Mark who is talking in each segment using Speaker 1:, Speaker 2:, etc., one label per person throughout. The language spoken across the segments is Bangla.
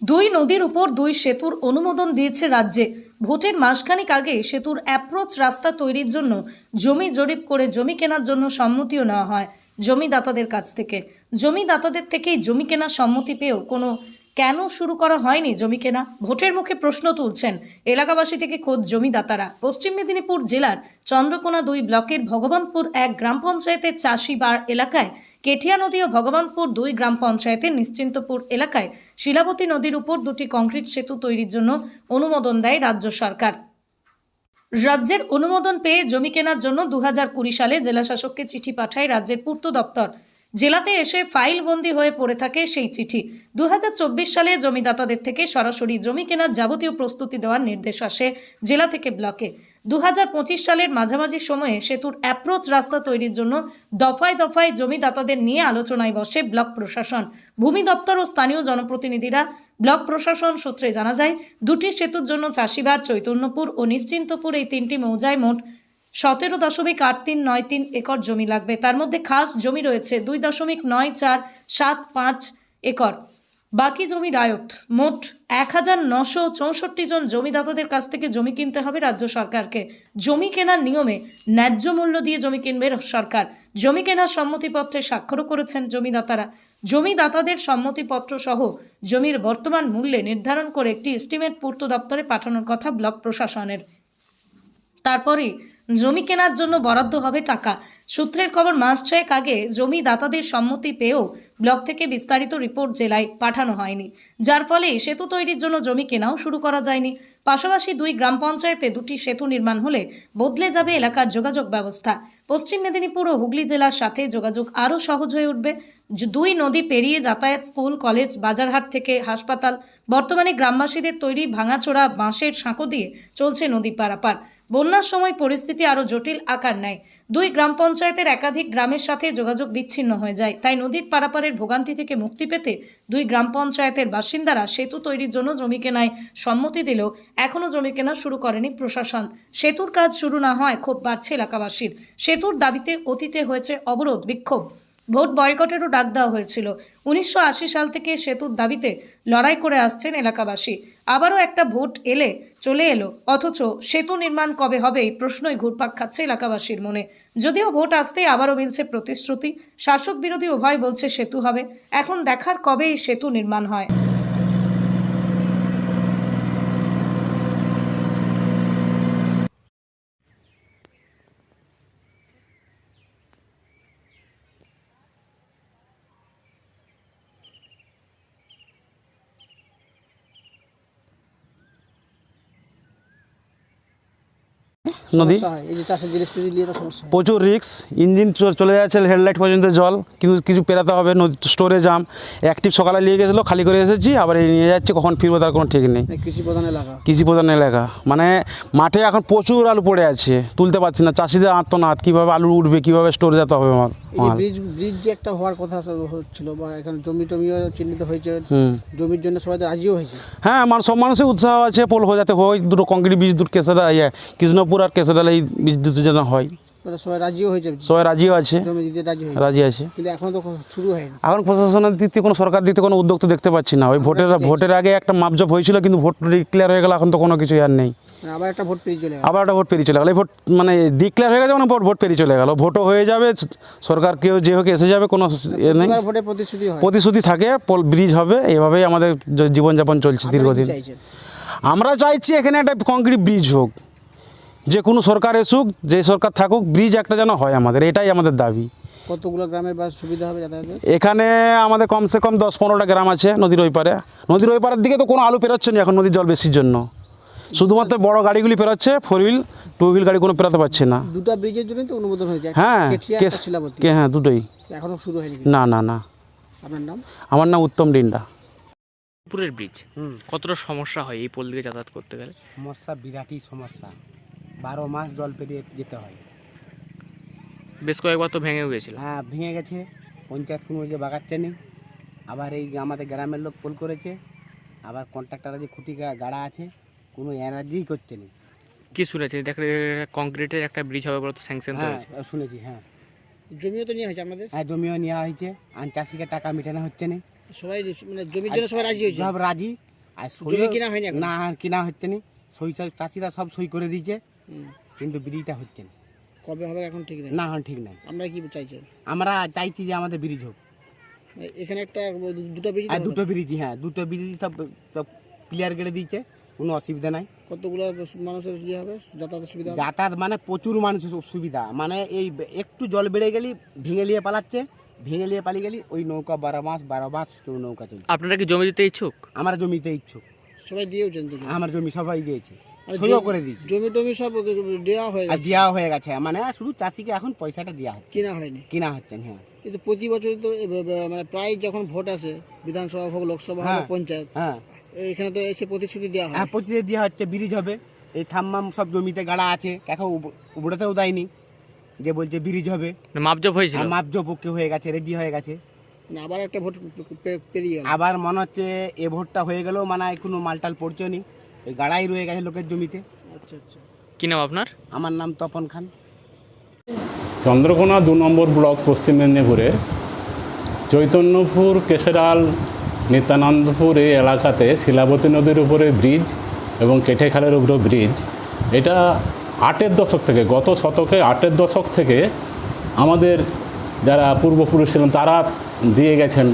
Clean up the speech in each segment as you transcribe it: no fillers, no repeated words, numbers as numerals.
Speaker 1: দুই নদীর উপর দুই সেতুর অনুমোদন দিয়েছে রাজ্যে। ভোটের মাসখানেক আগে সেতুর অ্যাপ্রোচ রাস্তা তৈরির জন্য জমি জরিপ করে জমি কেনার জন্য সম্মতিও নেওয়া হয় জমিদাতাদের কাছ থেকে। জমিদাতাদের থেকেই জমি কেনার সম্মতি পেয়েও কেন শুরু করা হয়নি জমি কেনা? ভোটের মুখে প্রশ্ন তুলছেন এলাকাবাসী থেকে খোদ জমিদাতারা। পশ্চিম মেদিনীপুর জেলার চন্দ্রকোনা 2 ব্লকের ভগবানপুর 1 গ্রাম পঞ্চায়েতের চাষিবাড় এলাকায় কেঠিয়া নদী ও ভগবানপুর 2 গ্রাম পঞ্চায়েতের নিশ্চিন্তপুর এলাকায় শিলাবতী নদীর উপর দুটি কংক্রিট সেতু তৈরির জন্য অনুমোদন দেয় রাজ্য সরকার। রাজ্যের অনুমোদন পেয়ে জমি কেনার জন্য 2020 সালে জেলাশাসককে চিঠি পাঠায় রাজ্যের পূর্ত দপ্তর। জেলাতে এসে ফাইলবন্দি হয়ে পড়ে থাকে সেই চিঠি। 2024 সালে জমিদাতাদের থেকে সরাসরি জমি কেনার যাবতীয় প্রস্তুতি দেওয়ার নির্দেশ আসে জেলা থেকে ব্লকে। 2025 সালের মাঝামাঝি সময়ে সেতুর অ্যাপ্রোচ রাস্তা তৈরির জন্য দফায় দফায় জমিদাতাদের নিয়ে আলোচনায় বসে ব্লক প্রশাসন, ভূমি দপ্তর ও স্থানীয় জনপ্রতিনিধিরা। ব্লক প্রশাসন সূত্রে জানা যায়, দুটি সেতুর জন্য চাষিবাড়, চৈতন্যপুর ও নিশ্চিন্তপুর এই তিনটি মৌজায় মোট 17.8393 একর জমি লাগবে। তার মধ্যে খাস জমি রয়েছে 2.9475 একর। বাকি জমি রায়ত। মোট 1964 জন জমিদাতাদের কাছ থেকে জমি কিনতে হবে রাজ্য সরকারকে। জমি কেনার নিয়মে ন্যায্য মূল্য দিয়ে জমি কিনবে সরকার। জমি কেনার সম্মতিপত্রে স্বাক্ষরও করেছেন জমিদাতারা। জমিদাতাদের সম্মতিপত্র সহ জমির বর্তমান মূল্যে নির্ধারণ করে একটি এস্টিমেট পূর্ত দপ্তরে পাঠানোর কথা ব্লক প্রশাসনের। তারপরে জমি কেনার জন্য বরাদ্দ হবে টাকা। সূত্রের খবর, মাস ছয়েক আগে জমিদাতাদের সম্মতি পেয়েও ব্লক থেকে বিস্তারিত রিপোর্ট জেলায় পাঠানো হয়নি, যার ফলে সেতু তৈরির জন্য জমি কেনাও শুরু করা যায়নি। পাশাপাশি 2 গ্রাম পঞ্চায়েতে দুটি সেতু নির্মাণ হলে বদলে যাবে এলাকার যোগাযোগ ব্যবস্থা। পশ্চিম মেদিনীপুর ও হুগলি জেলার সাথে যোগাযোগ আরও সহজ হয়ে উঠবে। 2 নদী পেরিয়ে যাতায়াত, স্কুল, কলেজ, বাজারহাট থেকে হাসপাতাল। বর্তমানে গ্রামবাসীদের তৈরি ভাঙাচোরা বাঁশের সাঁকো দিয়ে চলছে নদী পারাপার। বন্যার সময় পরিস্থিতি আরও জটিল আকার নেয়। 2 গ্রাম পঞ্চায়েতের একাধিক গ্রামের সাথে যোগাযোগ বিচ্ছিন্ন হয়ে যায়। তাই নদীর পারাপারের ভোগান্তি থেকে মুক্তি পেতে 2 গ্রাম পঞ্চায়েতের বাসিন্দারা সেতু তৈরির জন্য জমি কেনায় সম্মতি দিলেও এখনও জমি কেনা শুরু করেনি প্রশাসন। সেতুর কাজ শুরু না হয় ক্ষোভ বাড়ছে এলাকাবাসীর। সেতুর দাবিতে অতীতে হয়েছে অবরোধ, বিক্ষোভ, ভোট বয়কটেরও ডাক দেওয়া হয়েছিল। 1980 সাল থেকে সেতুর দাবিতে লড়াই করে আসছেন এলাকাবাসী। আবারও একটা ভোট চলে এলো, অথচ সেতু নির্মাণ কবে হবে এই প্রশ্নই ঘুরপাক খাচ্ছে এলাকাবাসীর মনে। যদিও ভোট আসতেই আবারও মিলছে প্রতিশ্রুতি। শাসক বিরোধী উভয় বলছে সেতু হবে। এখন দেখার কবে এই সেতু নির্মাণ হয়।
Speaker 2: নদী
Speaker 3: এই যে চাষের জিনিসপত্র নিয়ে তো সমস্যা হয়।
Speaker 2: প্রচুর রিস্ক, ইঞ্জিন চলে যাচ্ছে হেডলাইট পর্যন্ত জল, কিন্তু কিছু পেরাতে হবে। নদী স্টোরে জাম, অ্যাক্টিভ সকালে নিয়ে গেছিলো, খালি করে এসেছি, আবার এই নিয়ে যাচ্ছে, কখন ফিরবো তার কোনো ঠিক নেই।
Speaker 3: কৃষি প্রধান এলাকা,
Speaker 2: কৃষি প্রধান এলাকা, মানে মাঠে এখন প্রচুর আলু পড়ে আছে, তুলতে পারছি না। চাষিদের আত্মনাদ, কীভাবে আলু উঠবে, কীভাবে স্টোরে যেতে হবে আমার।
Speaker 3: এই ব্রিজ যে একটা হওয়ার কথা হচ্ছিল, বা এখানে জমি টমিও চিহ্নিত হয়েছে, জমির জন্য সবাই রাজিও হয়েছে।
Speaker 2: হ্যাঁ, সব মানুষের উৎসাহ আছে, পোল হয়ে যাতে হয়, দুটো কংক্রিট ব্রিজ, দুটো কৃষ্ণপুর আর কেশাডাল, এই ব্রিজ দুটো যেন হয়।
Speaker 3: সবাই রাজিও হয়েছে,
Speaker 2: সবাই রাজিও আছে,
Speaker 3: জমি দিতে
Speaker 2: রাজি আছে,
Speaker 3: কিন্তু এখনো তো শুরু হয়নি।
Speaker 2: এখন প্রশাসনের দিক থেকে কোনো সরকার দিক থেকে কোনো উদ্যোগ তো দেখতে পাচ্ছি না। ওই ভোটের আগে একটা মাপজপ হয়েছিল, কিন্তু ভোট ডিক্লেয়ার হয়ে গেল, এখন তো কোনো কিছু আর নেই।
Speaker 3: আবার একটা ভোট পেরিয়ে চলে গেল,
Speaker 2: এই ভোট মানে ডিক্লেয়ার হয়ে গেছে, মানে ভোট পেরিয়ে চলে গেল। ভোটও হয়ে যাবে, সরকার কেউ যে হোক এসে যাবে, কোনো নেই।
Speaker 3: ভোটে
Speaker 2: প্রতিশ্রুতি থাকে, ব্রিজ হবে, এভাবেই আমাদের জীবনযাপন চলছে দীর্ঘদিন। আমরা চাইছি এখানে একটা কংক্রিট ব্রিজ হোক, যে কোনো সরকার এসুক, যে সরকার থাকুক, ব্রিজ একটা যেন হয় আমাদের, এটাই আমাদের দাবি।
Speaker 3: কতগুলো গ্রামের বা সুবিধা হবে যাতায়াতের?
Speaker 2: এখানে আমাদের কমসে কম 10-15টা গ্রাম আছে নদীর ওই পারে। নদীর ওই পারের দিকে তো কোনো আলু পেরোচ্ছে না এখন, নদীর জল বেশির জন্য। শুধুমাত্র বড় গাড়িগুলি পেরোচ্ছে, 4 হুইল 2 হুইল গাড়ি কোনো পেরোতে পারছে না।
Speaker 3: দুটো ব্রিজের জন্য তো অনুমোদন হয়েছে।
Speaker 2: হ্যাঁ, হ্যাঁ, দুটোই।
Speaker 3: এখনো শুরু হয়নি?
Speaker 2: না না না।
Speaker 3: আপনার নাম?
Speaker 2: আমার নাম উত্তম ডিন্ডা।
Speaker 4: পুরের ব্রিজ কতটা সমস্যা হয় এই পোল দিকে যাতায়াত করতে গেলে?
Speaker 5: সমস্যা, বিরাটই সমস্যা। 12 মাস জল পেরিয়ে যেতে হয়।
Speaker 4: বেশ কয়েকবার তো ভেঙে গিয়েছিল।
Speaker 5: হ্যাঁ, ভেঙে গেছে, পঞ্চায়েত কোনো যে বাগাচ্ছে নেই। আবার এই আমাদের গ্রামের লোক পোল করেছে, আবার কন্ট্রাক্টররা যে খুঁটি গাড়া আছে, কোনো এনার্জিই করছে না।
Speaker 4: কি শুনেছি দেখলে কংক্রিটের একটা ব্রিজ হবে বলে তো স্যাংশন তো হয়েছে।
Speaker 5: হ্যাঁ, শুনেছি। হ্যাঁ,
Speaker 3: জমিও তো নেওয়া হয়েছে আপনাদের?
Speaker 5: হ্যাঁ, জমিও নেওয়া হয়েছে, আর চাষিকে টাকা মেটানো হচ্ছে না।
Speaker 3: সবাই মানে জমির জন্য সবাই রাজি হয়েছে?
Speaker 5: সব রাজি, আর
Speaker 3: জমি কিনা হয়নি এখন?
Speaker 5: না কিনা হচ্ছে না, চাষিরা সব সই করে দিয়েছে, কিন্তু ব্রিজটা হচ্ছে না।
Speaker 3: কবে হবে এখন ঠিক নেই?
Speaker 5: না এখন ঠিক নাই।
Speaker 3: আমরা কি চাইছেন?
Speaker 5: আমরা চাইছি যে আমাদের ব্রিজ হোক,
Speaker 3: এখানে একটা দুটো ব্রিজ
Speaker 5: আর দুটো ব্রিজ, হ্যাঁ দুটো ব্রিজ সব ক্লিয়ার করে দিয়েছে, কোনো অসুবিধা নাই।
Speaker 3: কতগুলো মানুষের ইয়ে হবে, যাতায়াতের সুবিধা হবে?
Speaker 5: যাতায়াত মানে প্রচুর মানুষের সুবিধা, মানে এই একটু জল বেড়ে গেলি ভেঙে নিয়ে পালাচ্ছে, ভেঙে নিয়ে পালিয়ে গেলি ওই নৌকা 12 মাস নৌকা চলছে।
Speaker 4: আপনারা কি জমি দিতে ইচ্ছুক?
Speaker 5: আমার জমিতে ইচ্ছুক,
Speaker 3: সবাই দিয়েওছেন তো?
Speaker 5: আমার জমি সবাই দিয়েছে,
Speaker 3: আর
Speaker 5: সইও করে দিয়েছে,
Speaker 3: জমি টমি সব দেওয়া হয়ে
Speaker 5: আর
Speaker 3: গেছে,
Speaker 5: দেওয়া হয়ে গেছে, মানে শুধু চাষিকে এখন পয়সাটা দেওয়া হচ্ছে,
Speaker 3: কিনা হয়নি।
Speaker 5: কিনা হচ্ছে না। হ্যাঁ
Speaker 3: কিন্তু প্রতি বছর তো মানে প্রায় যখন ভোট আসে, বিধানসভা হোক, লোকসভা হোক,
Speaker 5: হ্যাঁ।
Speaker 3: পঞ্চায়েত,
Speaker 5: হ্যাঁ
Speaker 3: এখানে তো এসে প্রতিশ্রুতি দেওয়া হয়।
Speaker 5: হ্যাঁ প্রতিদিন দেওয়া হচ্ছে, ব্রিজ হবে, এই থাম্মাম সব জমিতে গাড়া আছে, এখন উবড়াতেও দেয়নি, যে বলছে ব্রিজ হবে,
Speaker 4: মানে মাপজোপ হয়েছিল?
Speaker 5: আর মাপজো পক্ষে হয়ে গেছে, রেডি হয়ে গেছে।
Speaker 3: মানে আবার একটা ভোট পেরিয়ে গেল।
Speaker 5: আবার মনে হচ্ছে এ ভোটটা হয়ে গেলেও মানে কোনো মালটাল পড়ছে নি, ওই গাড়াই রয়ে গেছে লোকের জমিতে।
Speaker 3: আচ্ছা আচ্ছা।
Speaker 4: কি নাম আপনার?
Speaker 5: আমার নাম তপন খান।
Speaker 6: চন্দ্রকোনা 2 নম্বর ব্লক পশ্চিম মেদিনীপুরের চৈতন্যপুর, কেশরাল, নিত্যানন্দপুর এই এলাকাতে শিলাবতী নদীর উপরে ব্রিজ এবং কেঠেখালের উপরে ব্রিজ, এটা 8-এর দশক থেকে, গত শতকে 8-এর দশক থেকে আমাদের যারা পূর্বপুরুষ ছিলেন তারা দিয়ে গেছেন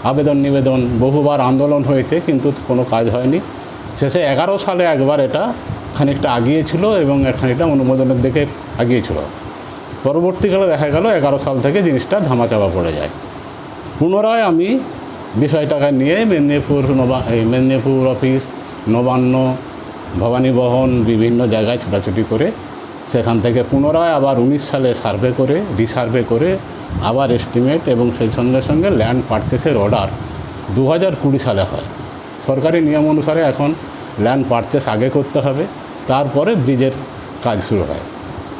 Speaker 6: আবেদন নিবেদন, বহুবার আন্দোলন হয়েছে কিন্তু কোনো কাজ হয়নি। শেষে 11 সালে একবার এটা খানিকটা আগিয়েছিল এবং খানিকটা অনুমোদনের দিকে আগিয়েছিল। পরবর্তীকালে দেখা গেল 11 সাল থেকে জিনিসটা ধামাচাপা পড়ে যায়। পুনরায় আমি বিষয়টাকে নিয়ে মেদিনীপুর অফিস, নবান্ন, ভবানীবহন বিভিন্ন জায়গায় ছোটাছুটি করে সেখান থেকে পুনরায় আবার 19 সালে সার্ভে করে, রিসার্ভে করে আবার এস্টিমেট এবং সেই সঙ্গে সঙ্গে ল্যান্ড পারচেসের অর্ডার 2020 সালে হয়। সরকারি নিয়ম অনুসারে এখন ল্যান্ড পারচেস আগে করতে হবে, তারপরে ব্রিজের কাজ শুরু হয়।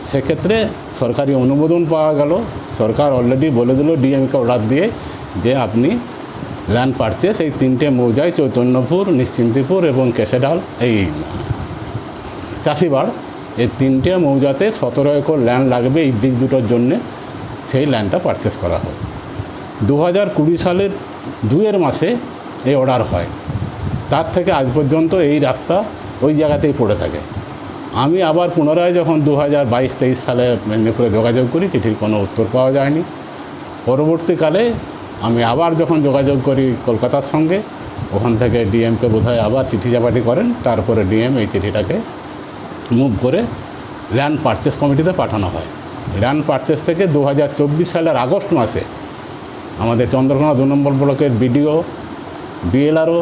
Speaker 6: সেক্ষেত্রে সরকারি অনুমোদন পাওয়া গেল, সরকার অলরেডি বলে দিল ডিএমকে অর্ডার দিয়ে যে আপনি ল্যান্ড পারচেস এই 3টে মৌজায়, চৈতন্যপুর, নিশ্চিন্তিপুর এবং কেশেডাল, এই চাষিবাড়, এই 3টে মৌজাতে 17 একর ল্যান্ড লাগবে এই ব্রিজ দুটোর জন্যে, সেই ল্যান্ডটা পারচেস করা হয়। 2020 সালের 2 মাসে এই অর্ডার হয়। তার থেকে আজ পর্যন্ত এই রাস্তা ওই জায়গাতেই পড়ে থাকে। আমি আবার পুনরায় যখন 2022-23 সালে মেদিনীপুরে যোগাযোগ করি, চিঠির কোনো উত্তর পাওয়া যায়নি। পরবর্তীকালে আমি আবার যখন যোগাযোগ করি কলকাতার সঙ্গে, ওখান থেকে ডিএমকে বোধহয় আবার চিঠি চাপাটি করেন, তারপরে ডিএম এই চিঠিটাকে মুভ করে ল্যান্ড পারচেস কমিটিতে পাঠানো হয়। ল্যান্ড পারচেস থেকে 2024 সালের আগস্ট মাসে আমাদের চন্দ্রকোনা 2 নম্বর ব্লকের বিডিও, বিএলআরও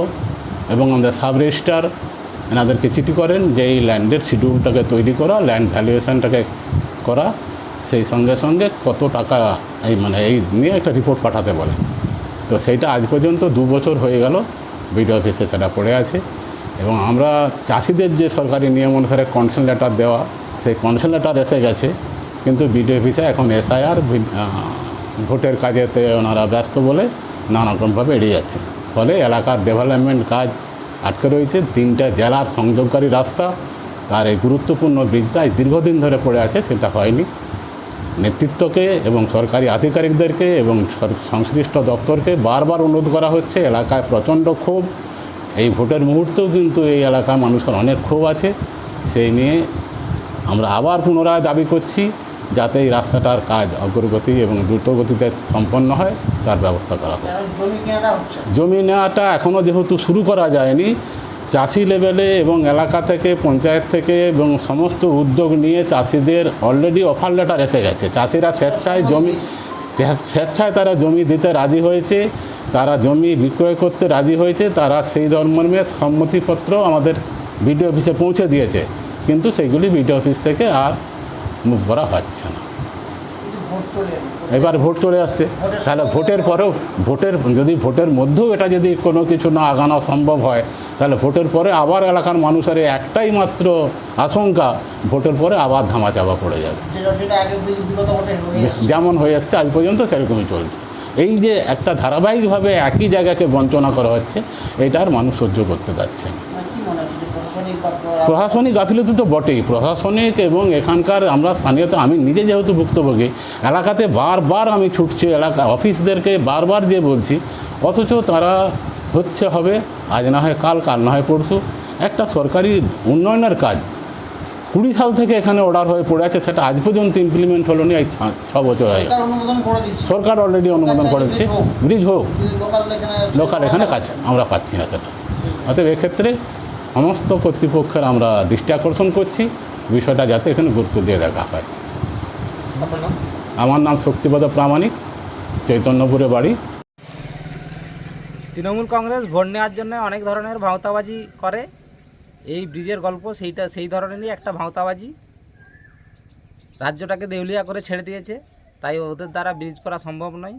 Speaker 6: এবং আমাদের সাব রেজিস্ট্রার এনাদেরকে চিঠি করেন যে এই ল্যান্ডের শিডিউলটাকে তৈরি করা, ল্যান্ড ভ্যালুয়েশনটাকে করা, সেই সঙ্গে সঙ্গে কত টাকা এই নিয়ে একটা রিপোর্ট পাঠাতে বলেন। তো সেইটা আজ পর্যন্ত 2 বছর হয়ে গেল বিডিও অফিসে সেটা পড়ে আছে। এবং আমরা চাষিদের যে সরকারি নিয়ম অনুসারে কনসেন্ট লেটার দেওয়া, সেই কনসেন্ট লেটার এসে গেছে, কিন্তু বিডিও অফিসে এখন এসআইআর ভোটের কাজেতে ওনারা ব্যস্ত বলে নানারকমভাবে এড়িয়ে যাচ্ছে। ফলে এলাকার ডেভেলপমেন্ট কাজ আটকে রয়েছে। 3টা জেলার সংযোগকারী রাস্তা, তার এই গুরুত্বপূর্ণ ব্রিজটা দীর্ঘদিন ধরে পড়ে আছে, সেটা হয়নি। নেতৃত্বকে এবং সরকারি আধিকারিকদেরকে এবং সংশ্লিষ্ট দপ্তরকে বারবার অনুরোধ করা হচ্ছে। এলাকায় প্রচণ্ড ক্ষোভ, এই ভোটের মুহূর্তেও কিন্তু এই এলাকার মানুষের অনেক ক্ষোভ আছে। সেই নিয়ে আমরা আবার পুনরায় দাবি করছি যাতে এই রাস্তাটার কাজ অগ্রগতি এবং দ্রুত গতিতে সম্পন্ন হয়, তার ব্যবস্থা করা হয়। জমি নেওয়াটা এখনও যেহেতু শুরু করা যায়নি, চাষি লেভেলে এবং এলাকা থেকে, পঞ্চায়েত থেকে এবং সমস্ত উদ্যোগ নিয়ে চাষিদের অলরেডি অফার লেটার এসে গেছে। চাষিরা স্বেচ্ছায় তারা জমি দিতে রাজি হয়েছে, তারা জমি বিক্রয় করতে রাজি হয়েছে, তারা সেই ধর্মের সম্মতিপত্র আমাদের বিডিও অফিসে পৌঁছে দিয়েছে, কিন্তু সেগুলি বিডিও অফিস থেকে আর মুভ করা হচ্ছে না। এবার ভোট চলে আসছে, তাহলে ভোটের পরেও যদি ভোটের মধ্যেও এটা যদি কোনো কিছু না আগানো সম্ভব হয়, তাহলে ভোটের পরে আবার এলাকার মানুষের একটাই মাত্র আশঙ্কা, ভোটের পরে আবার ধামাচাপা পড়ে যাবে। যেমন হয়ে আসছে আজ পর্যন্ত সেরকমই চলছে। এই যে একটা ধারাবাহিকভাবে একই জায়গাকে বঞ্চনা করা হচ্ছে, এটা আর মানুষ সহ্য করতে পারছে না। প্রশাসনিক গাফিলতি তো বটেই, প্রশাসনিক এবং এখানকার আমরা স্থানীয়তে, আমি নিজে যেহেতু ভুক্তভোগী, এলাকাতে বারবার আমি ছুটছি, এলাকা অফিসদেরকে বারবার দিয়ে বলছি, অথচ তারা হচ্ছে হবে, আজ না হয় কাল, কাল না হয় পরশু। একটা সরকারি উন্নয়নের কাজ 20 সাল থেকে এখানে অর্ডার হয়ে পড়ে আছে, সেটা আজ পর্যন্ত ইমপ্লিমেন্ট হলো না। এই 6 বছর হয়ে গেল। সরকার অলরেডি অনুমোদন করে দিচ্ছে, ব্রিজ হোক, লোকাল এখানে কাজ আমরা পাচ্ছি না সেটা। অতএব এক্ষেত্রে সমস্ত কর্তৃপক্ষের আমরা দৃষ্টি আকর্ষণ করছি, বিষয়টা যাতে এখানে গুরুত্ব দিয়ে দেখা হয়। আমার নাম শক্তিপদ প্রামাণিক, চৈতন্যপুরে বাড়ি।
Speaker 7: তৃণমূল কংগ্রেস ভোট নেওয়ার জন্য অনেক ধরনের ভাঁওতাবাজি করে। এই ব্রিজের গল্প সেই ধরনেরই একটা ভাঁওতাবাজি। রাজ্যটাকে দেউলিয়া করে ছেড়ে দিয়েছে, তাই ওদের দ্বারা ব্রিজ করা সম্ভব নয়।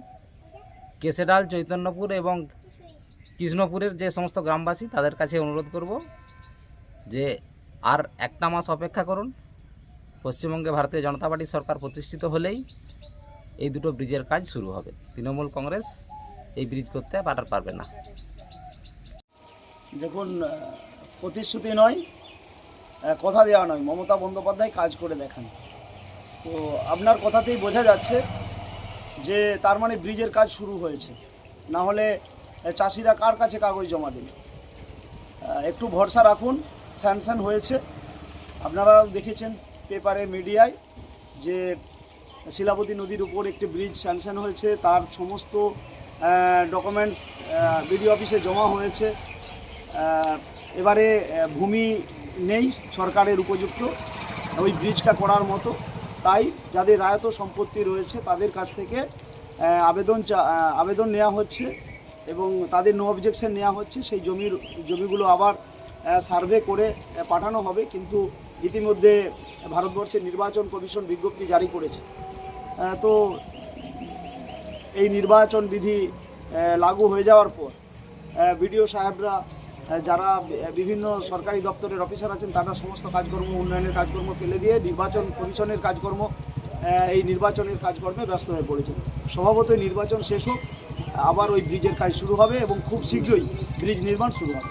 Speaker 7: কেশেডাল, চৈতন্যপুর এবং কৃষ্ণপুরের যে সমস্ত গ্রামবাসী, তাদের কাছে অনুরোধ করব যে আর একটা মাস অপেক্ষা করুন। পশ্চিমবঙ্গে ভারতীয় জনতা পার্টির সরকার প্রতিষ্ঠিত হলেই এই দুটো ব্রিজের কাজ শুরু হবে। তৃণমূল কংগ্রেস এই ব্রিজ করতে পারবে না।
Speaker 8: দেখুন, প্রতিশ্রুতি নয়, কথা দেওয়া নয়, মমতা বন্দ্যোপাধ্যায় কাজ করে দেখান। তো আপনার কথাতেই বোঝা যাচ্ছে যে তার মানে ব্রিজের কাজ শুরু হয়েছে, না হলে চাষিরা কার কাছে কাগজ জমা দেবে? একটু ভরসা রাখুন, স্যাংশন হয়েছে। আপনারা দেখেছেন পেপারে, মিডিয়ায় যে শিলাবতী নদীর উপর একটি ব্রিজ স্যাংশন হয়েছে, তার সমস্ত ডকুমেন্টস বিডিও অফিসে জমা হয়েছে। এবারে ভূমি নেই সরকারের উপযুক্ত ওই ব্রিজটা করার মতো, তাই যাদের রায়ত সম্পত্তি রয়েছে তাদের কাছ থেকে আবেদন নেওয়া হচ্ছে এবং তাদের নো অবজেকশন নেওয়া হচ্ছে। সেই জমিগুলো আবার সার্ভে করে পাঠানো হবে। কিন্তু ইতিমধ্যে ভারতবর্ষের নির্বাচন কমিশন বিজ্ঞপ্তি জারি করেছে। তো এই নির্বাচন বিধি লাগু হয়ে যাওয়ার পর বিডিও সাহেবরা, যারা বিভিন্ন সরকারি দপ্তরের অফিসার আছেন, তারা সমস্ত কাজকর্ম, উন্নয়নের কাজকর্ম ফেলে দিয়ে নির্বাচন কমিশনের কাজকর্ম, এই নির্বাচনের কাজকর্মে ব্যস্ত হয়ে পড়েছে। স্বভাবতই নির্বাচন শেষ হোক, আবার ওই ব্রিজের কাজ শুরু হবে এবং খুব শীঘ্রই ব্রিজ নির্মাণ শুরু হবে।